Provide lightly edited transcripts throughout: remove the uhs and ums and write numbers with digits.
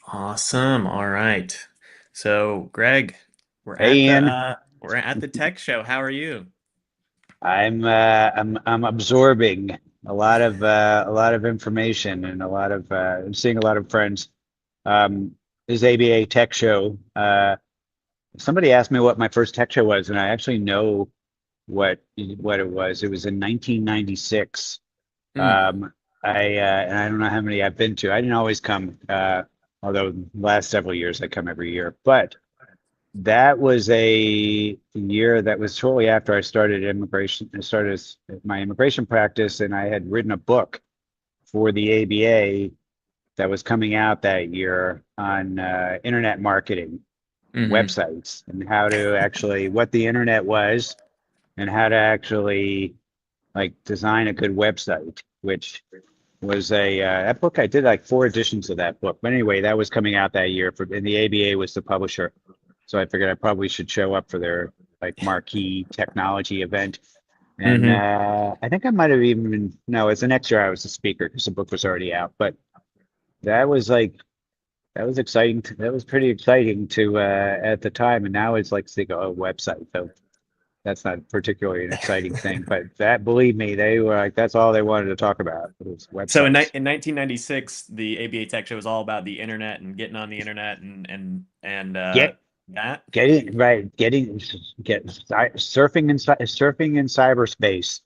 Awesome. All right. So, Greg, we're Hey at the Ian, uh, we're at the tech show. How are you? I'm absorbing a lot of information and I'm seeing a lot of friends. This ABA Tech Show. Somebody asked me what my first tech show was, and I actually know what it was. It was in 1996. Mm. And I don't know how many I've been to. I didn't always come, although the last several years I come every year. But that was a year that was shortly after I started immigration. I started my immigration practice, and I had written a book for the ABA that was coming out that year on internet marketing and Hmm. websites and how to actually what the internet was and how to actually like design a good website, which was a that book. I did like four editions of that book. But anyway, that was coming out that year and the ABA was the publisher. So I figured I probably should show up for their like marquee technology event. And Hmm. I think I might have even been, no, as an next year I was a speaker because the book was already out. But that was like that was exciting. That was pretty exciting to at the time. And now it's like they go, oh, website. So that's not particularly an exciting thing. But that, believe me, they were like that's all they wanted to talk about was So in, ni- websites. in 1996, the ABA Tech Show was all about the internet and getting on the internet and Get that. getting right, getting get surfing in cyberspace.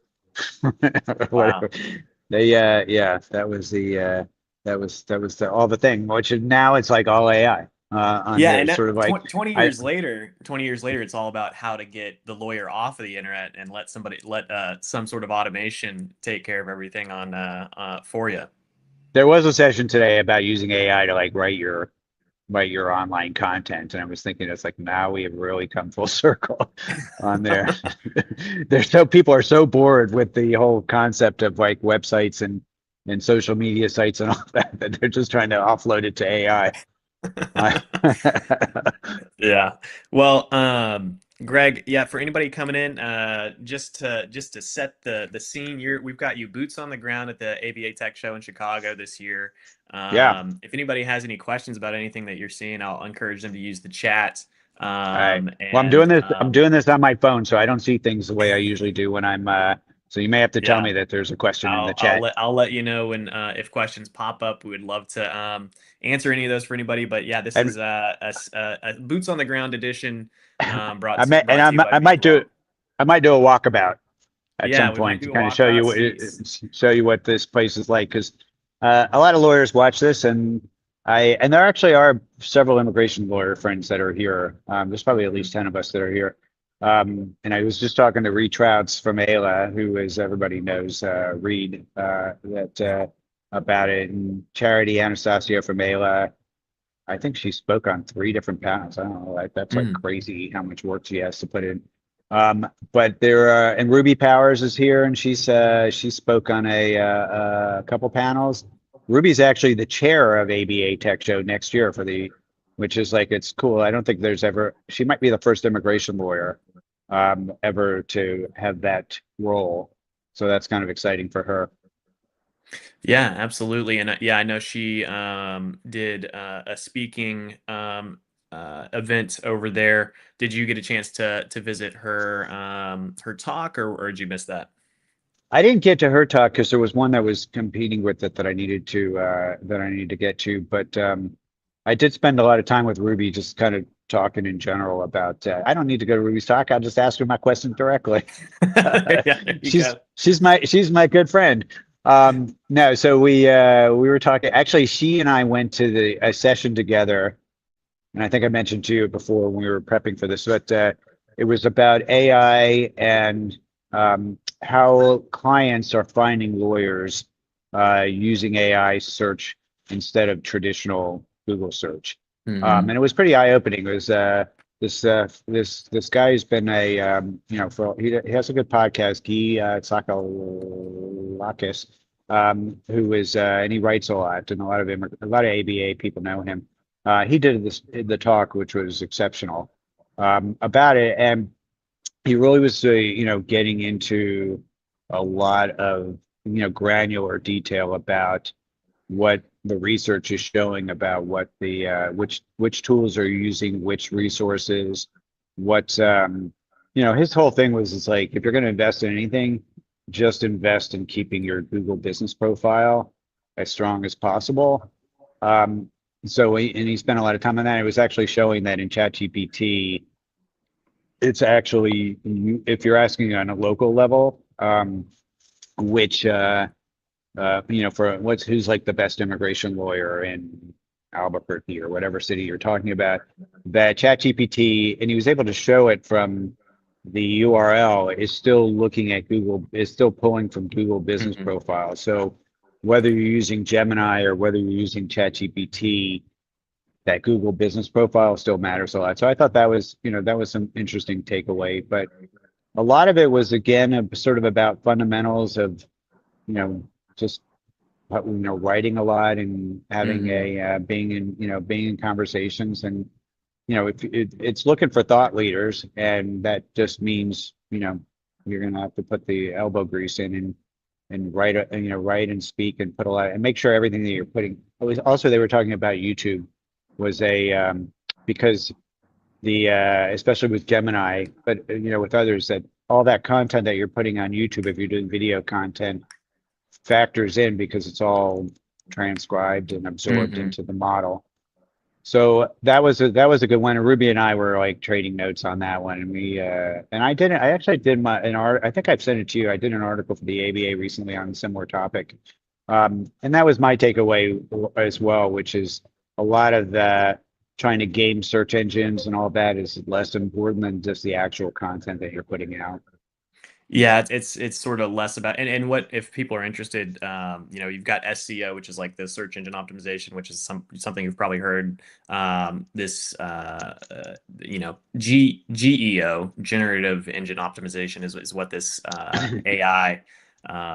Wow. Whatever. They yeah, that was all the thing, which is now it's like all AI on Yeah, here. and It's sort of like 20 I years later, 20 years later, it's all about how to get the lawyer off of the internet and let some sort of automation take care of everything for you. there was a session today about using AI to like write your online content, and I was thinking it's like now we have really come full circle on there. There's so people are so bored with the whole concept of like websites and social media sites and all that that they're just trying to offload it to AI. Yeah. Well, Greg, yeah, for anybody coming in, just to set the scene, we've got you boots on the ground at the ABA Tech Show in Chicago this year. Yeah. If anybody has any questions about anything that you're seeing, I'll encourage them to use the chat. All right. Um, Well, and I'm um, doing this on my phone, so I don't see things the way I usually do when I'm so you may have to tell yeah, me that there's a question in the I'll chat. let you know when if questions pop up. We would love to answer any of those for anybody. But yeah, this And is a boots on the ground edition, I may, and brought to you by I might do B12. I might do a walkabout at Yeah, some we might point to do a kind of show you walkabout. Sees. show you what this place is like because a lot of lawyers watch this and there actually are several immigration lawyer friends that are here. There's probably at least 10 of us that are here. And I was just talking to Reed Trouts from ALA, who, as everybody knows, Reed, that about it, and Charity Anastasio from ALA. I think she spoke on three different panels. I don't know, like that's like Mhm. crazy how much work she has to put in. But there are, and Ruby Powers is here, and she spoke on a couple panels. Ruby's actually the chair of ABA Tech Show next year which is like it's cool. I don't think there's ever. She might be the first immigration lawyer ever to have that role, so that's kind of exciting for her. Yeah, absolutely. And yeah, I know she did a speaking event over there. Did you get a chance to visit her talk, or did you miss that? I didn't get to her talk because there was one that was competing with it that I needed to get to. But I did spend a lot of time with Ruby, just kind of talking in general about. I don't need to go to Ruby's talk. I'll just ask her my question directly. Yeah, there you go. She's my good friend. No, so we were talking. Actually, she and I went to a session together, and I think I mentioned to you before when we were prepping for this, but it was about AI and how clients are finding lawyers using AI search instead of traditional Google search. Hmm. And it was pretty eye-opening. It was this guy who's been a he has a good podcast, Guy Tsakaloudis, who is and he writes a lot, and a lot of ABA people know him. He did the talk, which was exceptional about it, and he really was, getting into a lot of, granular detail about what the research is showing about what the which tools are using which resources, what his whole thing was, it's like, if you're going to invest in anything, just invest in keeping your Google business profile as strong as possible. Um, and he spent a lot of time on that. It was actually showing that in ChatGPT, it's actually, if you're asking on a local level, which for who's like the best immigration lawyer in Albuquerque or whatever city you're talking about, that ChatGPT, and he was able to show it from the URL, is still looking at Google, is still pulling from Google business Mhm. profile. So whether you're using Gemini or whether you're using ChatGPT, that Google business profile still matters a lot. So I thought that was some interesting takeaway. But a lot of it was, again, sort of about fundamentals of, you know, just writing a lot and having Mhm. a being in conversations. And it's looking for thought leaders, and that just means you're going to have to put the elbow grease in and write write and speak and put a lot, and make sure everything that you're putting. It was also, they were talking about YouTube was a because the especially with Gemini, but with others, that all that content that you're putting on YouTube, if you're doing video content, factors in because it's all transcribed and absorbed Mhm. into the model. So that was a good one. And Ruby and I were like trading notes on that one, and I actually did an art. I think I've sent it to you. I did an article for the ABA recently on a similar topic, and that was my takeaway as well, which is a lot of the trying to game search engines and all that is less important than just the actual content that you're putting out. Yeah, it's sort of less about, and what if people are interested, you've got SEO, which is like the search engine optimization, which is something you've probably heard. This GEO, generative engine optimization, is what this AI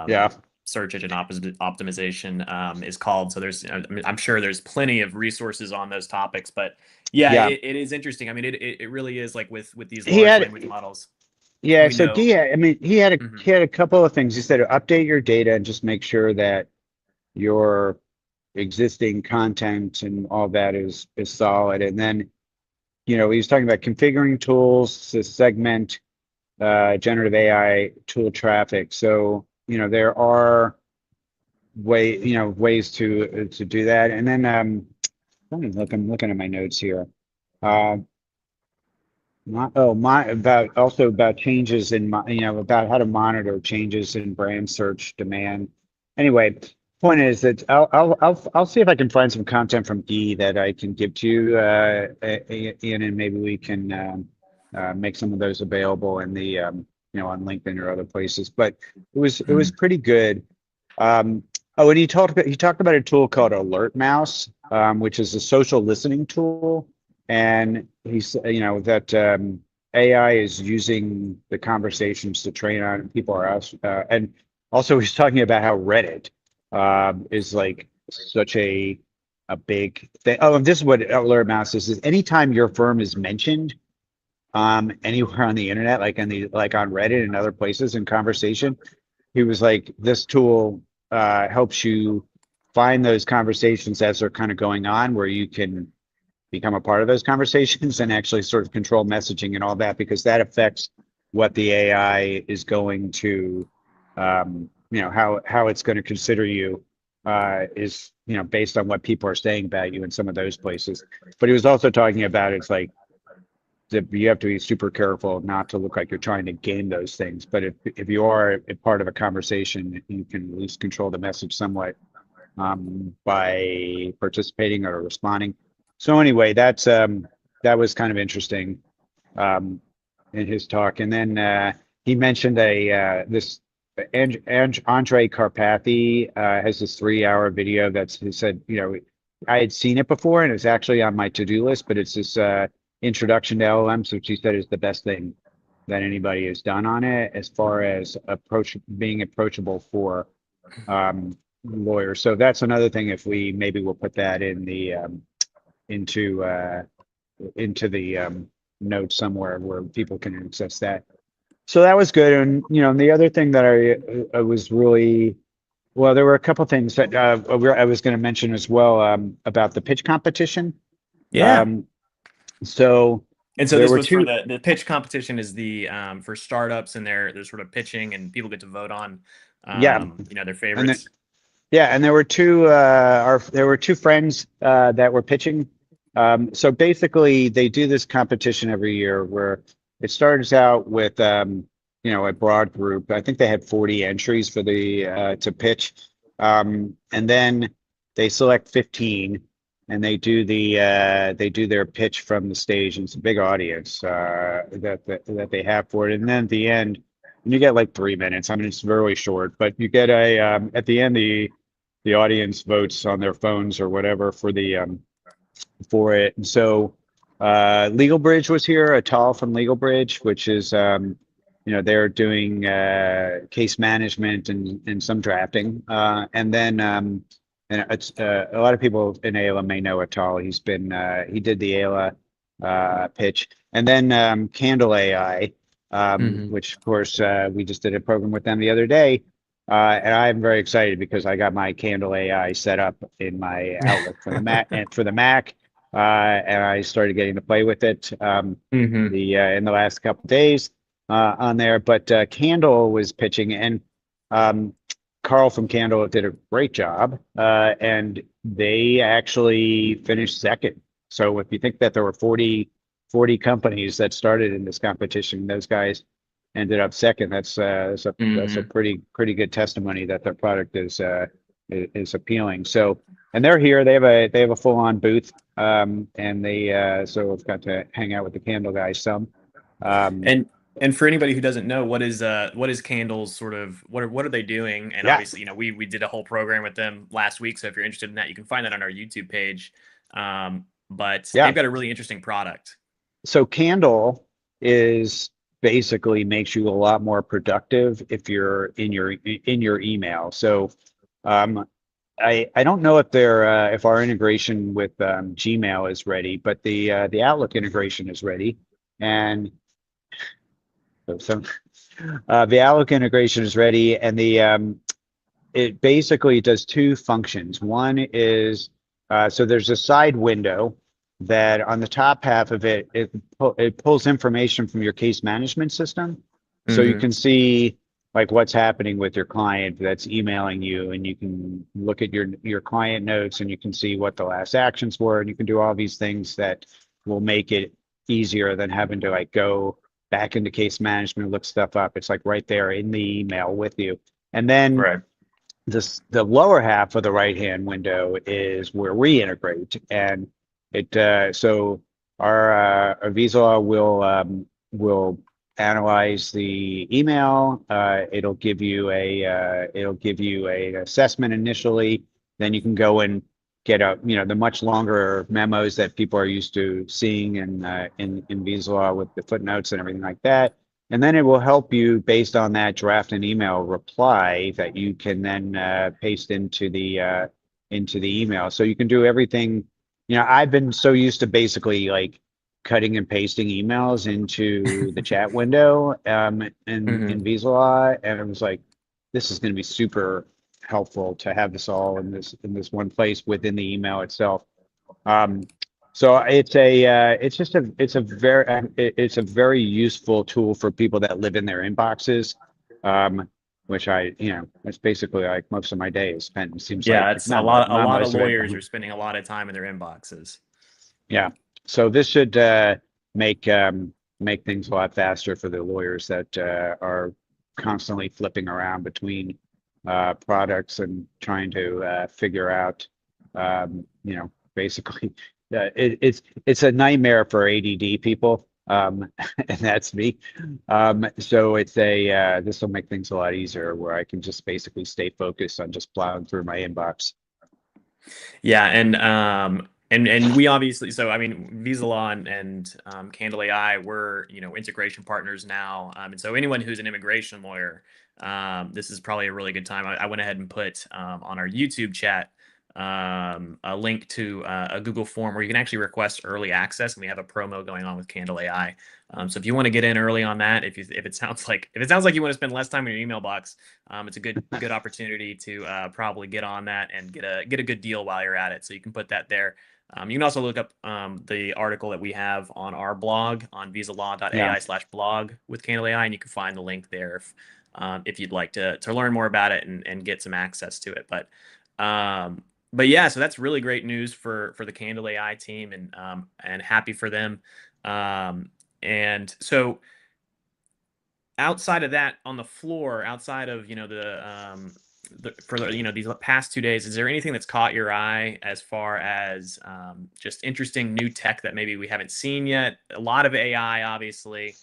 Yeah, search engine optimization is called. So there's, I mean, I'm sure there's plenty of resources on those topics, but yeah, yeah. it is interesting. I mean, it really is like with these He large had language models, Yeah, we so know. D, I mean, Mhm. he had a couple of things. He said update your data and just make sure that your existing content and all that is solid. And then, he was talking about configuring tools to segment generative AI tool traffic. So, there are ways to do that. And then I'm looking at my notes here. Uh, about also about changes in about how to monitor changes in brand search demand. Anyway, point is that I'll see if I can find some content from Dee that I can give to you, Ian, and maybe we can make some of those available in the on LinkedIn or other places. But it was Mhm. pretty good. Oh, and he talked about a tool called Alert Mouse, which is a social listening tool, and he's that AI is using the conversations to train on. People are asked, and also he's talking about how Reddit is like such a big thing. Oh, and this is what Alert Mouse is anytime your firm is mentioned anywhere on the internet, like on Reddit and other places in conversation, he was like, this tool helps you find those conversations as they're kind of going on, where you can become a part of those conversations and actually sort of control messaging and all that, because that affects what the AI is going to, how it's going to consider you, is, based on what people are saying about you in some of those places. But he was also talking about, it's like, that you have to be super careful not to look like you're trying to game those things. But if you are a part of a conversation, you can at least control the message somewhat, by participating or responding. So anyway, that was kind of interesting um, in his talk. And then he mentioned this Andre Carpathy has this 3 hour video that's, he said, I had seen it before and it's actually on my to-do list, but it's this introduction to LLMs, which he said is the best thing that anybody has done on it as far as being approachable for lawyers. So that's another thing. If we maybe we'll put that in the into the notes somewhere where people can access that. So that was good. And, and the other thing that I was really, well, there were a couple things that I was going to mention as well about the pitch competition. Yeah. Um, so And so there this were was for two, the pitch competition is the for startups, and they're sort of pitching, and people get to vote on yeah, their and then favorites. yeah, and there were two friends that were pitching. So basically, they do this competition every year where it starts out with a broad group. I think they had 40 entries for the to pitch, and then they select 15, and they do their pitch from the stage, and it's a big audience that they have for it. And then at the end, and you get like 3 minutes. I mean, it's very short, but you get a at the end the audience votes on their phones or whatever for it. And so Legal Bridge was here, a tall from Legal Bridge, which is they're doing case management and some drafting. And then and it's a lot of people in ALA may know Atal. He did the ALA pitch. And then Candle AI, Hmm. which of course we just did a program with them the other day. And I'm very excited because I got my Candle AI set up in my Outlook for the Mac and for the Mac, and I started getting to play with it Hmm. the in the last couple of days on there. But Candle was pitching, and um, Carl from Candle did a great job, and they actually finished second. So if you think that there were 40 companies that started in this competition, those guys ended up second. That's a Hmm. pretty good testimony that their product is appealing. So, and they're here. They have a full on booth, and they so I've got to hang out with the Candle guys some. Um, And and for anybody who doesn't know, what is Candle's sort of what are they doing? And yeah, obviously, we did a whole program with them last week. So if you're interested in that, you can find that on our YouTube page. But yeah. they've got a really interesting product. So Candle is basically makes you a lot more productive if you're in your email. So um, I don't know if our integration with Gmail is ready, but the Outlook integration is ready, and so the Outlook integration is ready, and the it basically does two functions. One is so there's a side window that on the top half of it pulls information from your case management system, so you Hmm. can see like what's happening with your client that's emailing you, and you can look at your client notes, and you can see what the last actions were, and you can do all these things that will make it easier than having to like go back into case management, look stuff up. It's like right there in the email with you. And then Right. the lower half of the right hand window is where we integrate, and it so our Visa will analyze the email. It'll give you a assessment initially. Then you can go and get the much longer memos that people are used to seeing in Visa with the footnotes and everything like that. And then it will help you based on that draft and email reply that you can then paste into the email. So you can do everything. I've been so used to basically like cutting and pasting emails into the chat window in Hmm. Visa, and it was like, this is going to be super helpful to have this all in this one place within the email itself. Um, so it's a very useful tool for people that live in their inboxes, which that's basically like most of my day is spent. It seems like Yeah, it's a not lot of most of it. lawyers are spending a lot of time in their inboxes. Yeah. So this should make make things a lot faster for the lawyers that are constantly flipping around between products and trying to figure out, basically, it's a nightmare for ADD people, and that's me. So it's a this will make things a lot easier where I can just basically stay focused on just plowing through my inbox. Yeah, and we obviously, so I mean, Visalon and Candle AI, we're integration partners now, and so anyone who's an immigration lawyer, this is probably a really good time. I went ahead and put on our YouTube chat a link to a Google form where you can actually request early access, and we have a promo going on with Candle AI. So if you want to get in early on that, if it sounds like you want to spend less time in your email box, it's a good opportunity to probably get on that and get a good deal while you're at it. So you can put that there. You can also look up the article that we have on our blog on Yeah. visalaw.ai/blog with Candle AI, and you can find the link there if you'd like to learn more about it and get some access to it. But yeah, so that's really great news for the Candle AI team, and happy for them. And so outside of that, on the floor, outside of for the, these past 2 days, is there anything that's caught your eye as far as just interesting new tech that maybe we haven't seen yet? A lot of AI, obviously,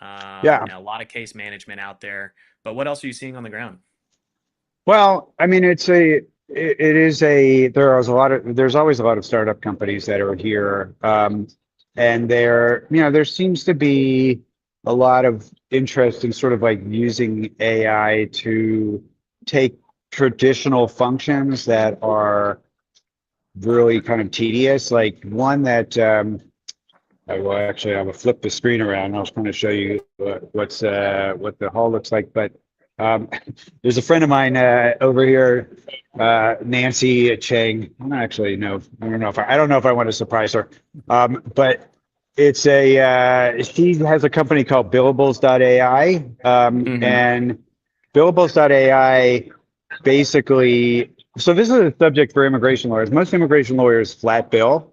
Yeah. a lot of case management out there, but what else are you seeing on the ground? Well, I mean, it is there's always a lot of startup companies that are here. And there seems to be a lot of interest in sort of like using AI to take traditional functions that are really kind of tedious. Like one that, I will flip the screen around. I was trying to show you what the hall looks like, but um, there's a friend of mine over here, Nancy Chang. I don't actually know. I don't know if I want to surprise her, but it's she has a company called Billables.ai, Hmm. and Billables.ai basically. So this is a subject for immigration lawyers. Most immigration lawyers flat bill.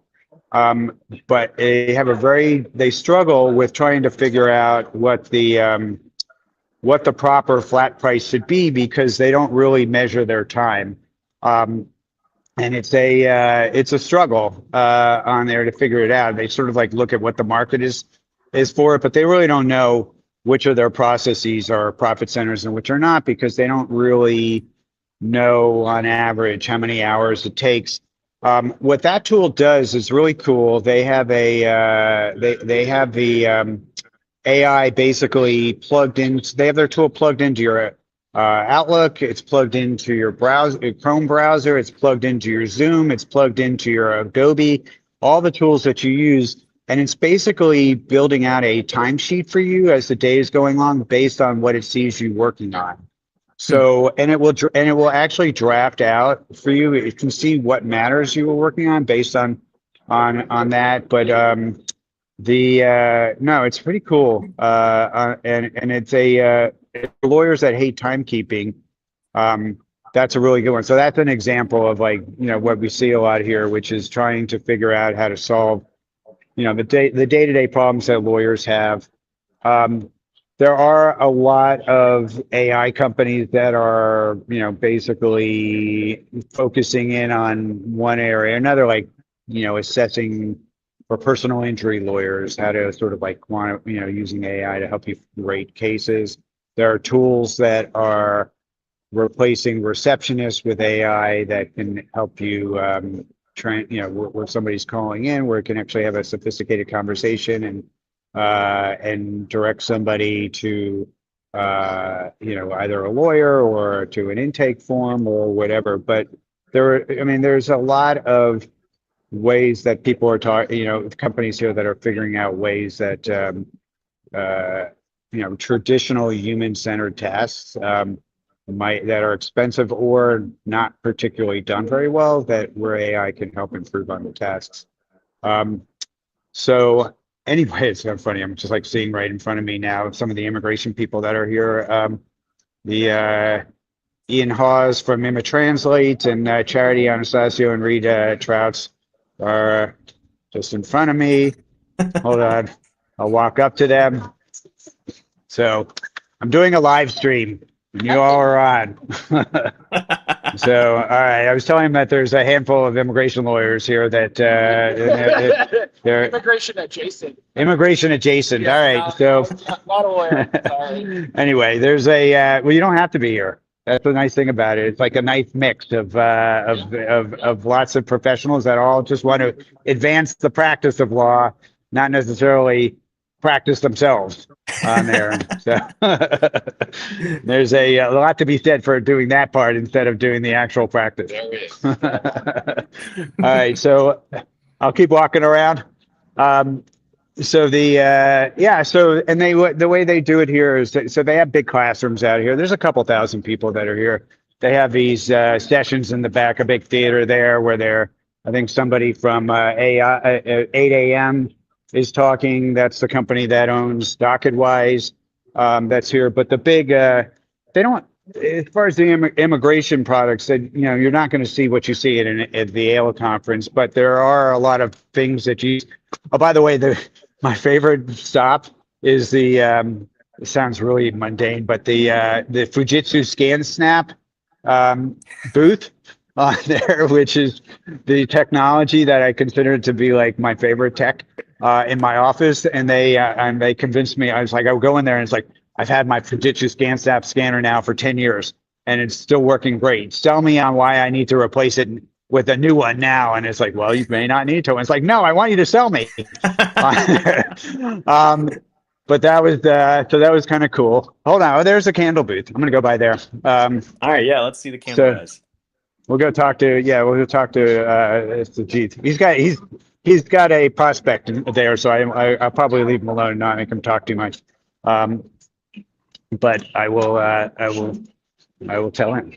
But they struggle with trying to figure out what the proper flat price should be because they don't really measure their time. Um, and it's a struggle on there to figure it out. They sort of like look at what the market is for it, but they really don't know which of their processes are profit centers and which are not because they don't really know on average how many hours it takes. What that tool does is really cool. They have the AI basically plugged in. They have their tool plugged into your Outlook. It's plugged into your browser, Chrome browser. It's plugged into your Zoom. It's plugged into your Adobe. All the tools that you use, and it's basically building out a timesheet for you as the day is going on, based on what it sees you working on. So, and it will actually draft out for you. It can see what matters you were working on based on that. But no, it's pretty cool. And it's for lawyers that hate timekeeping. Um, that's a really good one. So that's an example of like, what we see a lot here, which is trying to figure out how to solve, the day-to-day problems that lawyers have. Um, there are a lot of AI companies that are, basically focusing in on one area, another, like, assessing for personal injury lawyers, how to sort of like using AI to help you rate cases. There are tools that are replacing receptionists with AI that can help you where somebody's calling in, where it can actually have a sophisticated conversation and direct somebody to either a lawyer or to an intake form or whatever. But there's a lot of ways that people are talking, companies here that are figuring out ways that uh, traditional human-centered tasks that are expensive or not particularly done very well, that where AI can help improve on the tasks. Um, so anyway, it's kind of funny. I'm just like seeing right in front of me now some of the immigration people that are here. The Ian Hawes from Imitranslate and Charity Anastasio and Rita Trouts are just in front of me. Hold on. I'll walk up to them. So I'm doing a live stream and you all are on. So, all right. I was telling him that there's a handful of immigration lawyers here that they're Immigration adjacent. immigration adjacent. All right. So Not aware. Sorry. anyway, well, you don't have to be here. That's the nice thing about it. It's like a nice mix of lots of professionals that all just want to advance the practice of law, not necessarily practice themselves on there. So there's a lot to be said for doing that part instead of doing the actual practice. There is. All right, so I'll keep walking around. So and the way they do it here is so they have big classrooms out here. There's a couple thousand people that are here. They have these sessions in the back, a big theater there where I think somebody from 8 a.m. is talking. That's the company that owns DocketWise, that's here. But the big, they don't, as far as the immigration products, that you're not going to see what you see at the ALA conference, but there are a lot of things that you. Oh, by the way, my favorite stop is the. It sounds really mundane, but the Fujitsu ScanSnap booth on there, which is the technology that I consider to be like my favorite tech in my office, and they convinced me. I was like, I would go in there and it's like, I've had my Fujitsu ScanSnap scanner now for 10 years and it's still working great. Sell me on why I need to replace it with a new one now. And it's like, well, you may not need to. And it's like, no, I want you to sell me. But that was kind of cool. Hold on. Oh, there's a candle booth. I'm going to go by there. All right. Yeah. Let's see the candle guys. We'll go talk to Jeet. He's got a prospect there, so I'll probably leave him alone and not make him talk too much. But I will tell him.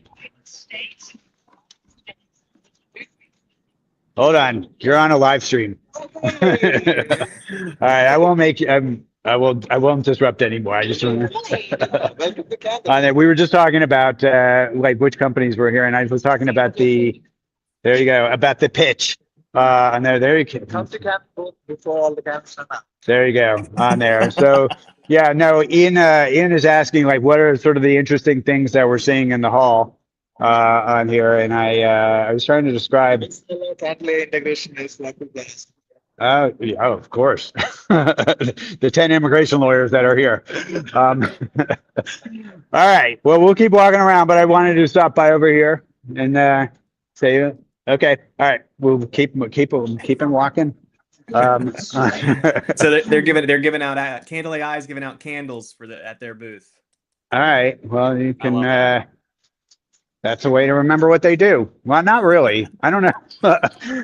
Hold on, you're on a live stream. All right, I won't make you. I won't disrupt anymore. I just we were just talking about like which companies were here, and I was talking about there you go, about the pitch. And there you go. Come to camp before all the camps are out. There you go, on there. So yeah, no, Ian is asking like what are sort of the interesting things that we're seeing in the hall on here, and I was trying to describe. Cantley integration is like the best. Oh, of course. The 10 immigration lawyers that are here. All right. Well, we'll keep walking around, but I wanted to stop by over here and say, okay. All right. We'll keep walking. So they're giving out Candle AI is giving out candles at their booth. All right. Well, you can. That's a way to remember what they do. Well, not really. I don't know.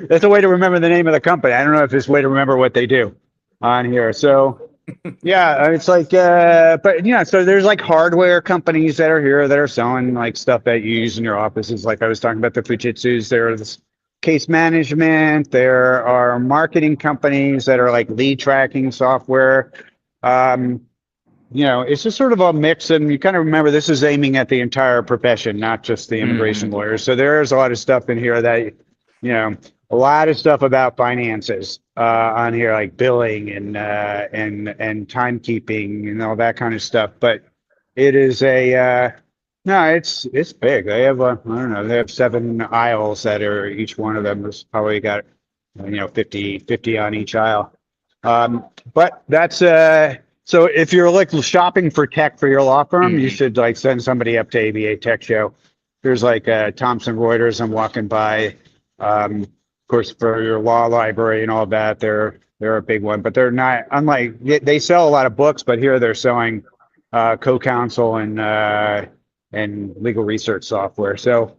That's a way to remember the name of the company. I don't know if it's a way to remember what they do on here. So, yeah, it's like, but yeah, so there's like hardware companies that are here that are selling like stuff that you use in your offices. Like I was talking about the Fujitsus, there's case management. There are marketing companies that are like lead tracking software. It's just sort of a mix, and you kind of remember this is aiming at the entire profession, not just the immigration lawyers. So there's a lot of stuff in here that, a lot of stuff about finances on here, like billing and timekeeping and all that kind of stuff. But it is it's big. They have I don't know, they have 7 aisles that are each one of them has probably got 50 on each aisle. But that's so if you're like shopping for tech for your law firm, you should like send somebody up to ABA Tech Show. There's like Thomson Reuters I'm walking by. Of course, for your law library and all that, they're a big one, but they're not unlike they sell a lot of books, but here they're selling co-counsel and legal research software. So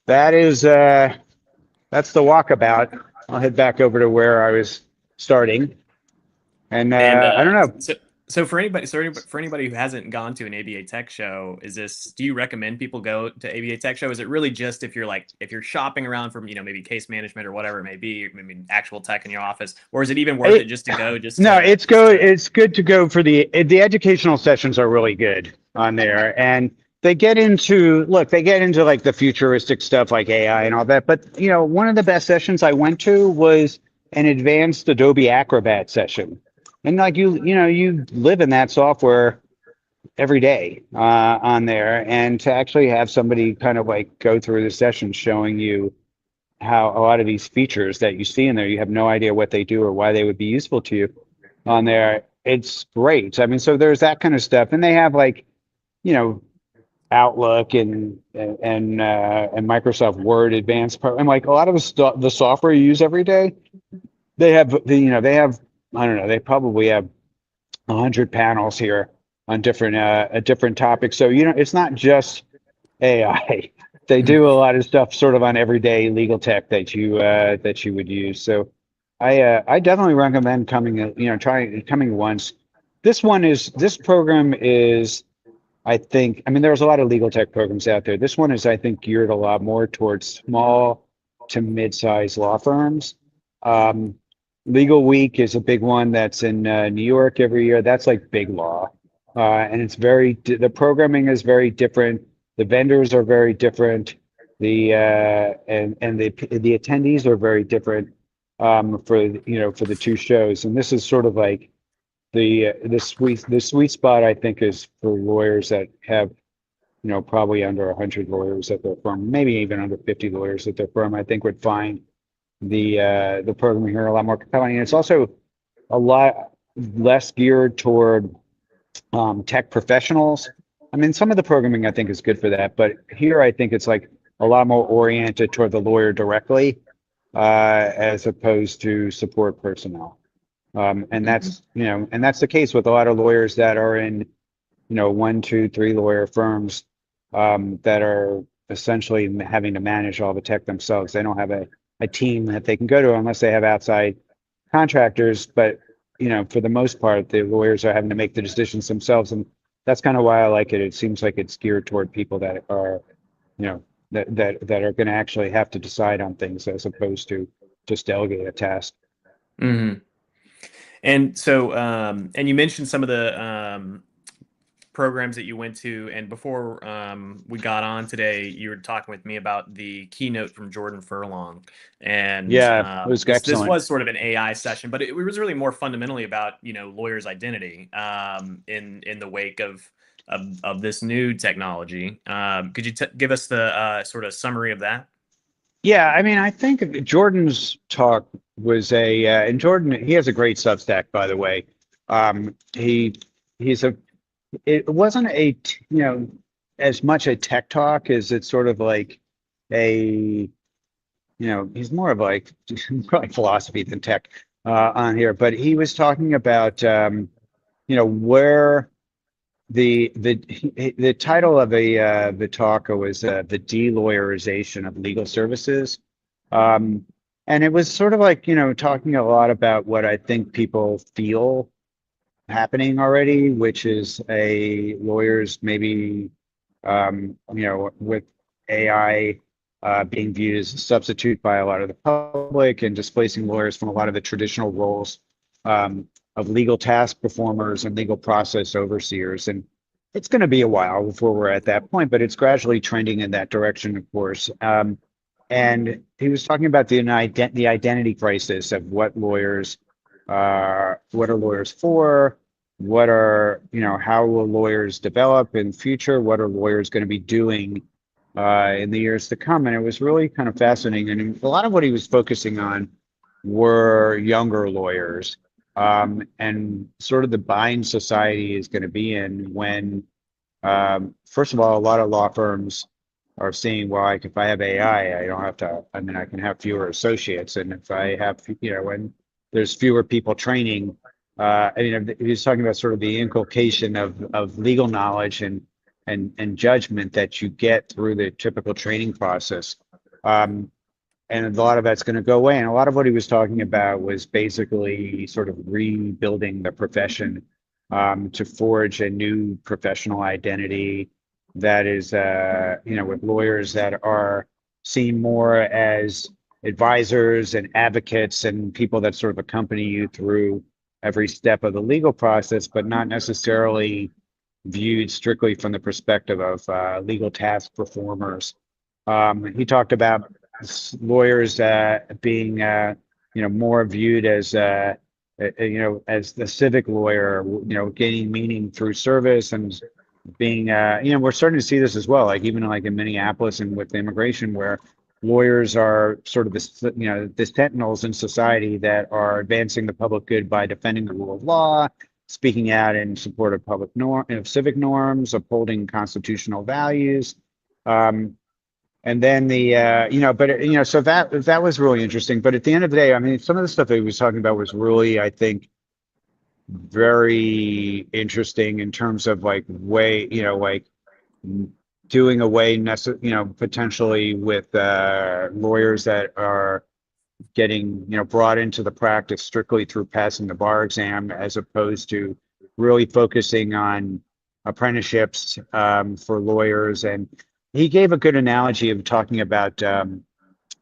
that is that's the walkabout. I'll head back over to where I was starting. And I don't know. So for anybody who hasn't gone to an ABA Tech Show, do you recommend people go to ABA Tech Show? Is it really just if you're shopping around for maybe case management or whatever it may be, maybe actual tech in your office, or is it even worth it just to go? It's good. It's good to go for the educational sessions are really good on there, and they get into like the futuristic stuff like AI and all that. But one of the best sessions I went to was an advanced Adobe Acrobat session. And like you live in that software every day on there, and to actually have somebody kind of like go through the session showing you how a lot of these features that you see in there, you have no idea what they do or why they would be useful to you on there. It's great. I mean, so there's that kind of stuff, and they have like, Outlook and Microsoft Word Advanced and like a lot of the software you use every day. They have I don't know, they probably have 100 panels here on different topics. So, it's not just AI. They do a lot of stuff sort of on everyday legal tech that you would use. So I definitely recommend coming, trying coming once. This program is, I think, I mean, there's a lot of legal tech programs out there. This one is, I think, geared a lot more towards small to mid-sized law firms. Um, Legal Week is a big one that's in New York every year. That's like big law. And the programming is very different. The vendors are very different. The attendees are very different for the two shows. And this is sort of like the sweet spot, I think, is for lawyers that have, probably under 100 lawyers at their firm, maybe even under 50 lawyers at their firm. I think would find the program here a lot more compelling. And it's also a lot less geared toward tech professionals. I mean, some of the programming I think is good for that, but here I think it's like a lot more oriented toward the lawyer directly, as opposed to support personnel. And Mhm. that's the case with a lot of lawyers that are in, one, two, three lawyer firms, that are essentially having to manage all the tech themselves. They don't have a team that they can go to unless they have outside contractors. But, for the most part, the lawyers are having to make the decisions themselves. And that's kind of why I like it. It seems like it's geared toward people that are, you know, that are going to actually have to decide on things as opposed to just delegate a task. Mhm. And so, and you mentioned some of the programs that you went to, and before we got on today, you were talking with me about the keynote from Jordan Furlong, and Yeah, it was this excellent. was sort of an AI session, but it was really more fundamentally about lawyers' identity in the wake of this new technology. Could you give us the sort of summary of that? Yeah, I mean, I think Jordan's talk was and Jordan, he has a great Substack, by the way. He he's a It wasn't as much a tech talk as it's sort of like a, he's more of like probably philosophy than tech on here, but he was talking about where the title of the talk was the de-lawyerization of legal services. Um, and it was sort of like, talking a lot about what I think people feel happening already, which is a lawyers maybe, with AI being viewed as a substitute by a lot of the public and displacing lawyers from a lot of the traditional roles of legal task performers and legal process overseers. And it's going to be a while before we're at that point, but it's gradually trending in that direction, of course. And he was talking about the identity crisis of what are lawyers for, how will lawyers develop in the future, what are lawyers going to be doing in the years to come. And it was really kind of fascinating. And a lot of what he was focusing on were younger lawyers, and sort of the bind society is going to be in when, first of all, a lot of law firms are seeing, well, like if I have AI, I don't have to, I mean, I can have fewer associates. And if I have, when there's fewer people training, he's talking about sort of the inculcation of legal knowledge and judgment that you get through the typical training process. And a lot of that's going to go away. And a lot of what he was talking about was basically sort of rebuilding the profession, to forge a new professional identity that is, with lawyers that are seen more as advisors and advocates and people that sort of accompany you through every step of the legal process, but not necessarily viewed strictly from the perspective of legal task performers. He talked about lawyers being, more viewed as the civic lawyer, gaining meaning through service and being, we're starting to see this as well, like even like in Minneapolis and with immigration, where lawyers are sort of the sentinels in society that are advancing the public good by defending the rule of law, speaking out in support of civic norms, upholding constitutional values. And then so that was really interesting. But at the end of the day, I mean, some of the stuff that he was talking about was really, I think, very interesting in terms of like way, like doing away, potentially with lawyers that are getting, brought into the practice strictly through passing the bar exam, as opposed to really focusing on apprenticeships for lawyers. And he gave a good analogy of talking about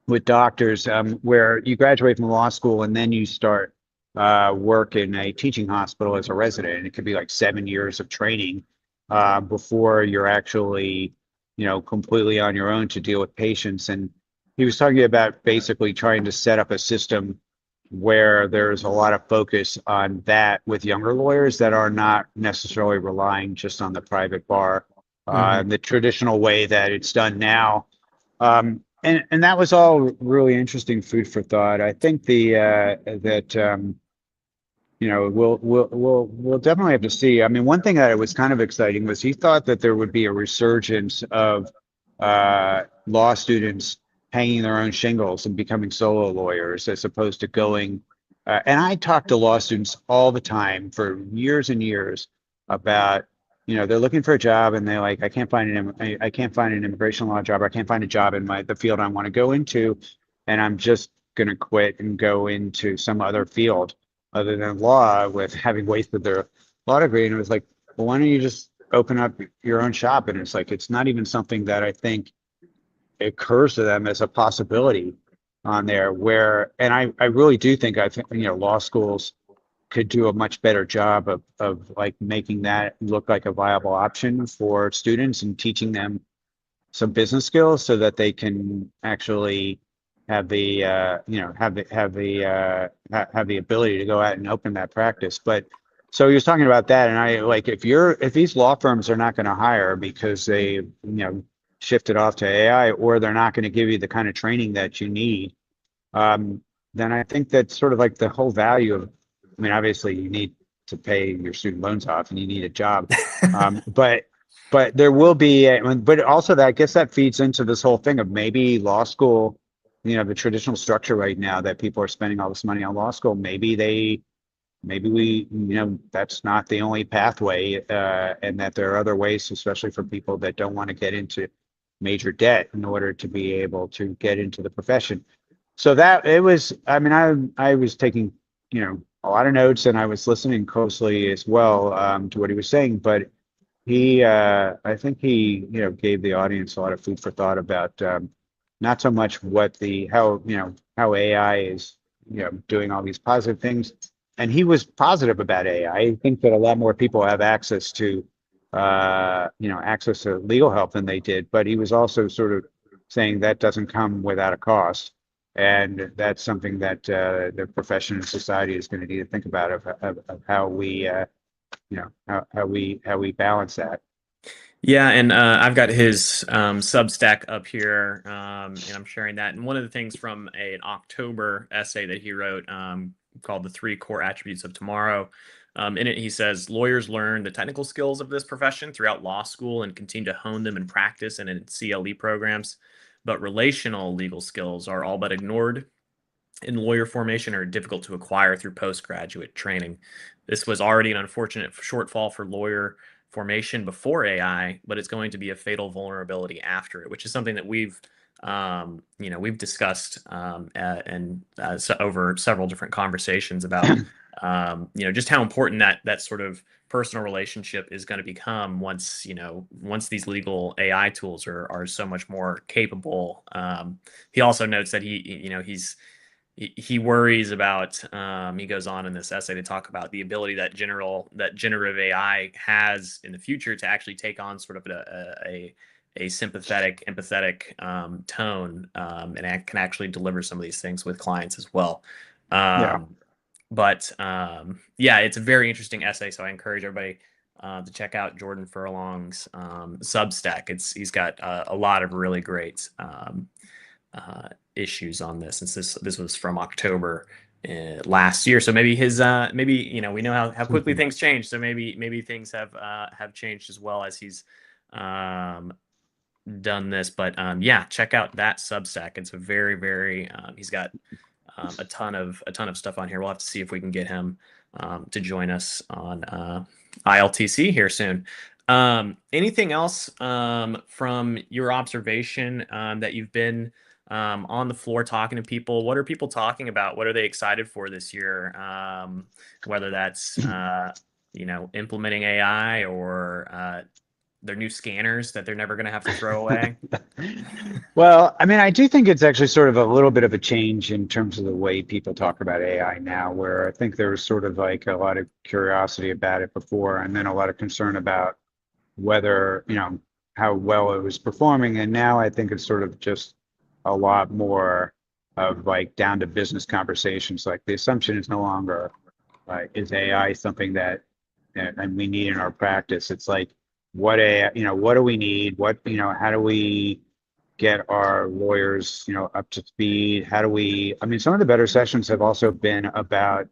with doctors, where you graduate from law school and then you start work in a teaching hospital as a resident. And it could be like 7 years of training before you're actually, completely on your own to deal with patients. And he was talking about basically trying to set up a system where there's a lot of focus on that with younger lawyers that are not necessarily relying just on the private bar, Hmm. the traditional way that it's done now. And that was all really interesting food for thought. I think the that we'll definitely have to see. I mean, one thing that was kind of exciting was he thought that there would be a resurgence of law students hanging their own shingles and becoming solo lawyers as opposed to going. And I talk to law students all the time for years and years about, they're looking for a job and they're like, I can't find an immigration law job. Or I can't find a job in the field I want to go into, and I'm just going to quit and go into some other field other than law with having wasted their law degree. And it was like, well, why don't you just open up your own shop? And it's like, it's not even something that I think occurs to them as a possibility on there where, and I really do think, I think, law schools could do a much better job of like making that look like a viable option for students and teaching them some business skills so that they can actually have the have the ability to go out and open that practice. But so he was talking about that, and I like, if these law firms are not going to hire because they shifted off to AI, or they're not going to give you the kind of training that you need, um, then I think that's sort of like the whole value of. I mean, obviously you need to pay your student loans off and you need a job, but there will be, but also that, I guess that feeds into this whole thing of maybe law school, the traditional structure right now that people are spending all this money on law school. Maybe we, that's not the only pathway, and that there are other ways, especially for people that don't want to get into major debt in order to be able to get into the profession. So that it was, I mean, I was taking, a lot of notes, and I was listening closely as well, to what he was saying. But I think he, gave the audience a lot of food for thought about, not so much how AI is, doing all these positive things. And he was positive about AI. I think that a lot more people have access to, access to legal help than they did. But he was also sort of saying that doesn't come without a cost. And that's something that the profession and society is going to need to think about, of how we, how we balance that. Yeah, and I've got his Substack up here, and I'm sharing that. And one of the things from an October essay that he wrote, called "The Three Core Attributes of Tomorrow," in it he says lawyers learn the technical skills of this profession throughout law school and continue to hone them in practice and in CLE programs, but relational legal skills are all but ignored in lawyer formation, are difficult to acquire through postgraduate training. This was already an unfortunate shortfall for lawyer formation before AI, but it's going to be a fatal vulnerability after it, which is something that we've discussed, and so over several different conversations about, just how important that sort of personal relationship is going to become once these legal AI tools are so much more capable. He also notes that he worries about, he goes on in this essay to talk about the ability that generative AI has in the future to actually take on sort of a sympathetic, empathetic tone, and can actually deliver some of these things with clients as well. Yeah. Um, but yeah, it's a very interesting essay, so I encourage everybody to check out Jordan Furlong's Substack. He's got a lot of really great issues on this, since this was from October last year. So maybe maybe we know how quickly things change. So maybe things have changed as well as he's um, done this. But yeah, check out that Substack. It's a very he's got a ton of stuff on here. We'll have to see if we can get him to join us on ILTC here soon. Anything else from your observation that you've been on the floor talking to people? What are people talking about? What are they excited for this year? Whether that's implementing AI or their new scanners that they're never going to have to throw away. Well, I mean, I do think it's actually sort of a little bit of a change in terms of the way people talk about AI now, where I think there was sort of like a lot of curiosity about it before, and then a lot of concern about whether, how well it was performing. And now I think it's sort of just a lot more of like down to business conversations. Like the assumption is no longer is AI something that and we need in our practice. It's like what do we need? How do we get our lawyers, up to speed? How do we, I mean, some of the better sessions have also been about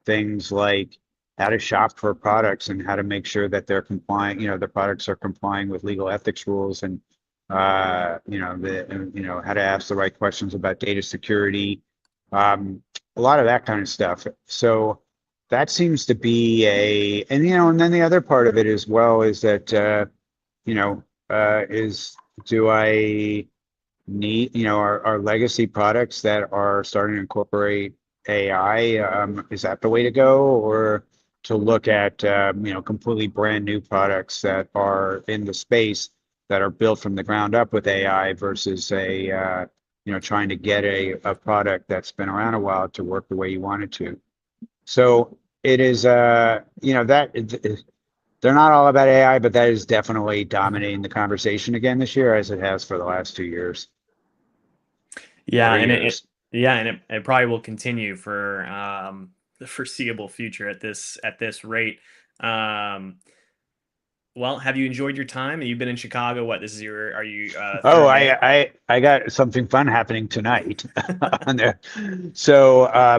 things like how to shop for products and how to make sure that they're complying, the products are complying with legal ethics rules and how to ask the right questions about data security, a lot of that kind of stuff. So that seems to be and then the other part of it as well is that is do I need, our legacy products that are starting to incorporate AI, is that the way to go, or to look at, completely brand new products that are in the space that are built from the ground up with AI versus trying to get a product that's been around a while to work the way you want it to. So it is, they're not all about AI, but that is definitely dominating the conversation again this year, as it has for the last 2 years, Yeah, 3 years. it probably will continue for the foreseeable future at this rate. Um, well, have you enjoyed your time? You've been in Chicago. What, this is your are you Oh, third day? I got something fun happening tonight on there. So I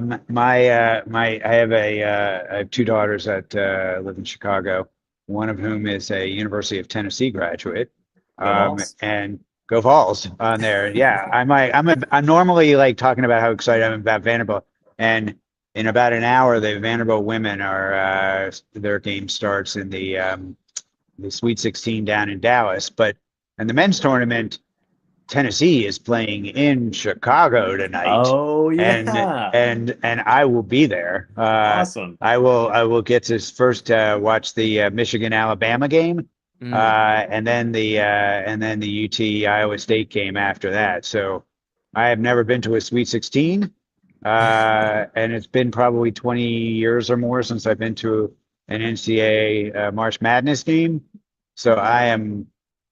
have two daughters that live in Chicago. One of whom is a University of Tennessee graduate, Go Vols. and go Vols on there. Yeah, I'm normally like talking about how excited I'm about Vanderbilt, and in about an hour, the Vanderbilt women are their game starts in the Sweet 16 down in Dallas, but in the men's tournament, Tennessee is playing in Chicago tonight, Oh and yeah. and I will be there. Awesome. I will get to first watch the Michigan Alabama game, Mm. and then the UT Iowa State game after that. So I have never been to a Sweet 16, and it's been probably 20 years or more since I've been to an NCAA March Madness game. So I am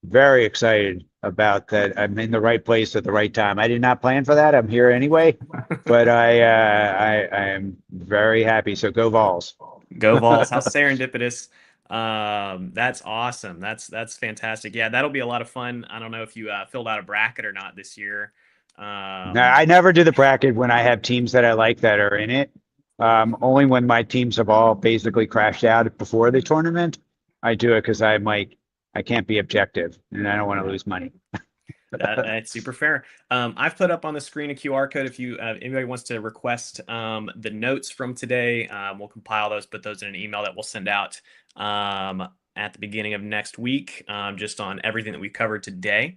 very excited about that. I'm in the right place at the right time. I did not plan for that. I'm here anyway, but I am very happy. So go Vols. Go Vols. How serendipitous. That's awesome. That's fantastic. Yeah, that'll be a lot of fun. I don't know if you filled out a bracket or not this year. Now, I never do the bracket when I have teams that I like that are in it. Only when my teams have all basically crashed out before the tournament, I do it because I'm like, I can't be objective and I don't want to lose money. That's super fair. I've put up on the screen a QR code. If you anybody wants to request the notes from today, we'll compile those, put those in an email that we'll send out at the beginning of next week, just on everything that we covered today.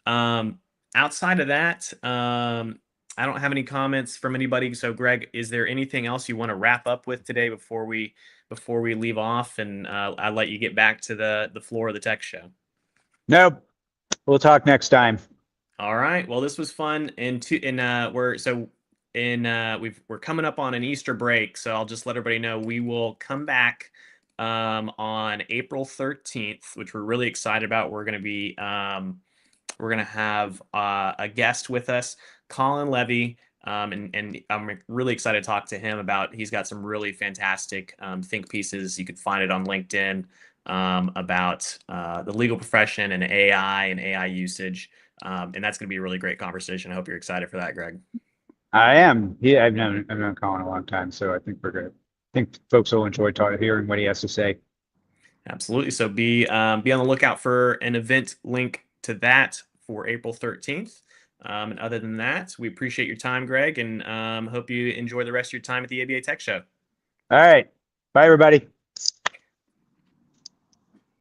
Outside of that, I don't have any comments from anybody. So, Greg, is there anything else you want to wrap up with today before we leave off, and I'll let you get back to the floor of the tech show? Nope. We'll talk next time. All right. Well, this was fun, and we're coming up on an Easter break, so I'll just let everybody know we will come back on April 13th, which we're really excited about. We're gonna have a guest with us, Colin Levy, and I'm really excited to talk to him about. He's got some really fantastic think pieces. You could find it on LinkedIn about the legal profession and AI and AI usage. And that's going to be a really great conversation. I hope you're excited for that, Greg. I am. Yeah, I've known Colin a long time, so I think we're good. I think folks will enjoy hearing what he has to say. Absolutely. So be on the lookout for an event link to that for April 13th. And other than that, we appreciate your time, Greg, and hope you enjoy the rest of your time at the ABA Tech Show. All right. Bye, everybody.